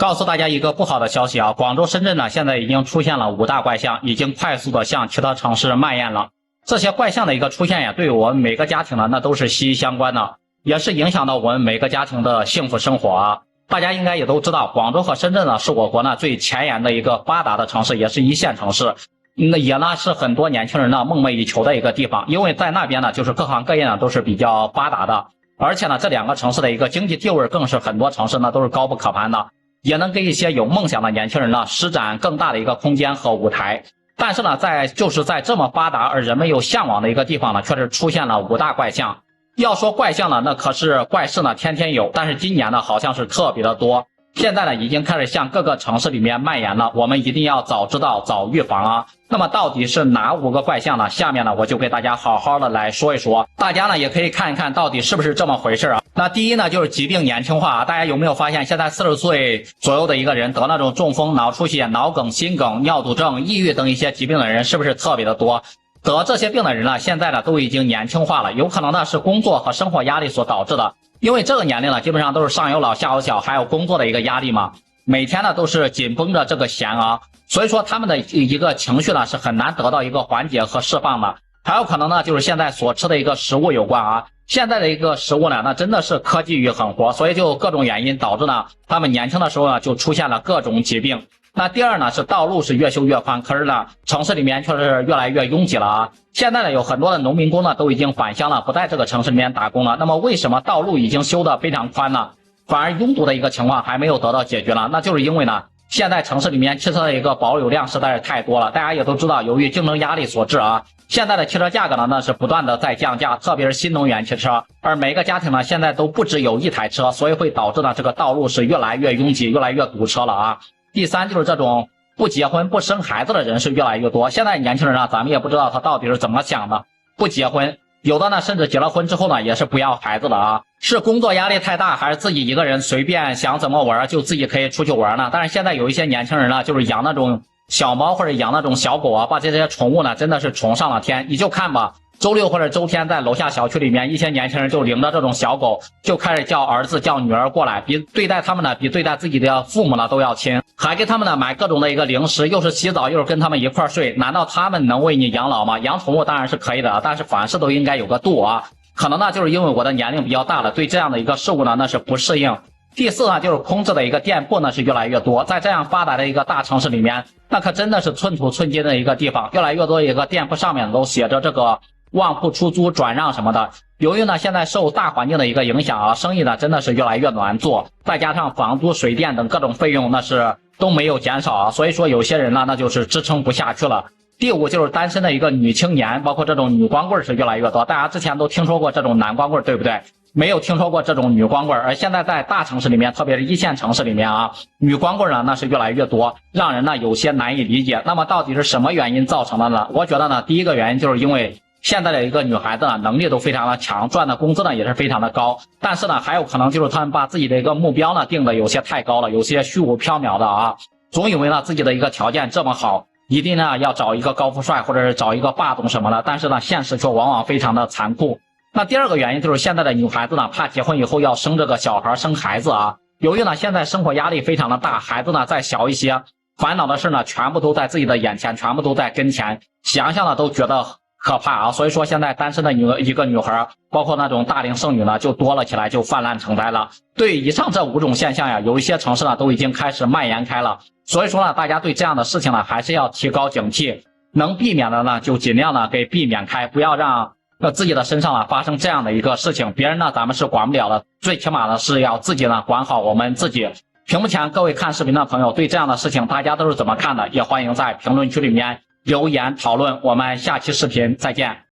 告诉大家一个不好的消息啊，广州、深圳呢现在已经出现了5大怪象，已经快速的向其他城市蔓延了。这些怪象的一个出现呀，对我们每个家庭呢那都是息息相关的，也是影响到我们每个家庭的幸福生活啊。大家应该也都知道，广州和深圳呢是我国呢最前沿的一个发达的城市，也是一线城市。那也呢是很多年轻人呢梦寐以求的一个地方，因为在那边呢就是各行各业呢都是比较发达的，而且呢这两个城市的一个经济地位更是很多城市呢都是高不可攀的，也能给一些有梦想的年轻人呢施展更大的一个空间和舞台。但是呢在这么发达而人们又向往的一个地方呢，却是出现了5大怪象。要说怪象呢，那可是怪事呢天天有，但是今年呢好像是特别的多，现在呢已经开始向各个城市里面蔓延了，我们一定要早知道早预防啊。那么到底是哪5个怪象呢？下面呢我就给大家好好的来说一说，大家呢也可以看一看到底是不是这么回事啊。那第一呢就是疾病年轻化啊，大家有没有发现现在40岁左右的一个人得那种中风、脑出血、脑梗、心梗、尿毒症、抑郁等一些疾病的人是不是特别的多？得这些病的人呢现在呢都已经年轻化了，有可能呢是工作和生活压力所导致的，因为这个年龄呢基本上都是上有老下有小，还有工作的一个压力嘛，每天呢都是紧绷着这个弦啊，所以说他们的一个情绪呢是很难得到一个缓解和释放的。还有可能呢就是现在所吃的一个食物有关啊，现在的一个食物呢那真的是科技与狠活，所以就各种原因导致呢他们年轻的时候呢就出现了各种疾病。那第二呢是道路是越修越宽，可是呢城市里面却是越来越拥挤了啊。现在呢有很多的农民工呢都已经返乡了，不在这个城市里面打工了，那么为什么道路已经修得非常宽呢，反而拥堵的一个情况还没有得到解决呢？那就是因为呢现在城市里面汽车的一个保有量实在是太多了，大家也都知道，由于竞争压力所致啊，现在的汽车价格呢那是不断的在降价，特别是新能源汽车，而每个家庭呢现在都不只有一台车，所以会导致呢这个道路是越来越拥挤，越来越堵车了啊。第三就是这种不结婚不生孩子的人是越来越多，现在年轻人呢咱们也不知道他到底是怎么想的，不结婚，有的呢甚至结了婚之后呢也是不要孩子的啊，是工作压力太大，还是自己一个人随便想怎么玩就自己可以出去玩呢？但是现在有一些年轻人呢就是养那种小猫或者养那种小狗啊，把这些宠物呢真的是宠上了天。你就看吧，周六或者周天在楼下小区里面，一些年轻人就领着这种小狗就开始叫儿子叫女儿过来，比对待他们呢比对待自己的父母呢都要亲，还给他们呢买各种的一个零食，又是洗澡又是跟他们一块睡，难道他们能为你养老吗？养宠物当然是可以的，但是凡事都应该有个度啊。可能呢就是因为我的年龄比较大了，对这样的一个事物呢那是不适应。第四呢就是空置的一个店铺呢是越来越多，在这样发达的一个大城市里面，那可真的是寸土寸金的一个地方，越来越多一个店铺上面都写着这个旺铺出租转让什么的。由于呢现在受大环境的一个影响啊，生意呢真的是越来越难做，再加上房租水电等各种费用那是都没有减少啊，所以说有些人呢那就是支撑不下去了。第五就是单身的一个女青年，包括这种女光棍是越来越多，大家之前都听说过这种男光棍对不对？没有听说过这种女光棍，而现在在大城市里面，特别是一线城市里面啊，女光棍呢那是越来越多，让人呢有些难以理解。那么到底是什么原因造成的呢？我觉得呢第一个原因就是因为现在的一个女孩子呢能力都非常的强，赚的工资呢也是非常的高，但是呢还有可能就是他们把自己的一个目标呢定的有些太高了，有些虚无缥缈的啊，总以为呢自己的一个条件这么好，一定呢要找一个高富帅或者是找一个霸总什么的，但是呢现实却往往非常的残酷。那第二个原因就是现在的女孩子呢怕结婚以后要生这个小孩生孩子啊，由于呢现在生活压力非常的大，孩子呢再小一些，烦恼的事呢全部都在自己的眼前，全部都在跟前，想想了都觉得可怕啊。所以说现在单身的一个女孩，包括那种大龄剩女呢就多了起来，就泛滥成灾了。对以上这5种现象呀，有一些城市呢都已经开始蔓延开了，所以说呢大家对这样的事情呢还是要提高警惕，能避免的呢就尽量呢给避免开，不要让自己的身上呢发生这样的一个事情，别人呢咱们是管不了的，最起码呢是要自己呢管好我们自己。屏幕前各位看视频的朋友，对这样的事情大家都是怎么看的？也欢迎在评论区里面留言讨论，我们下期视频再见。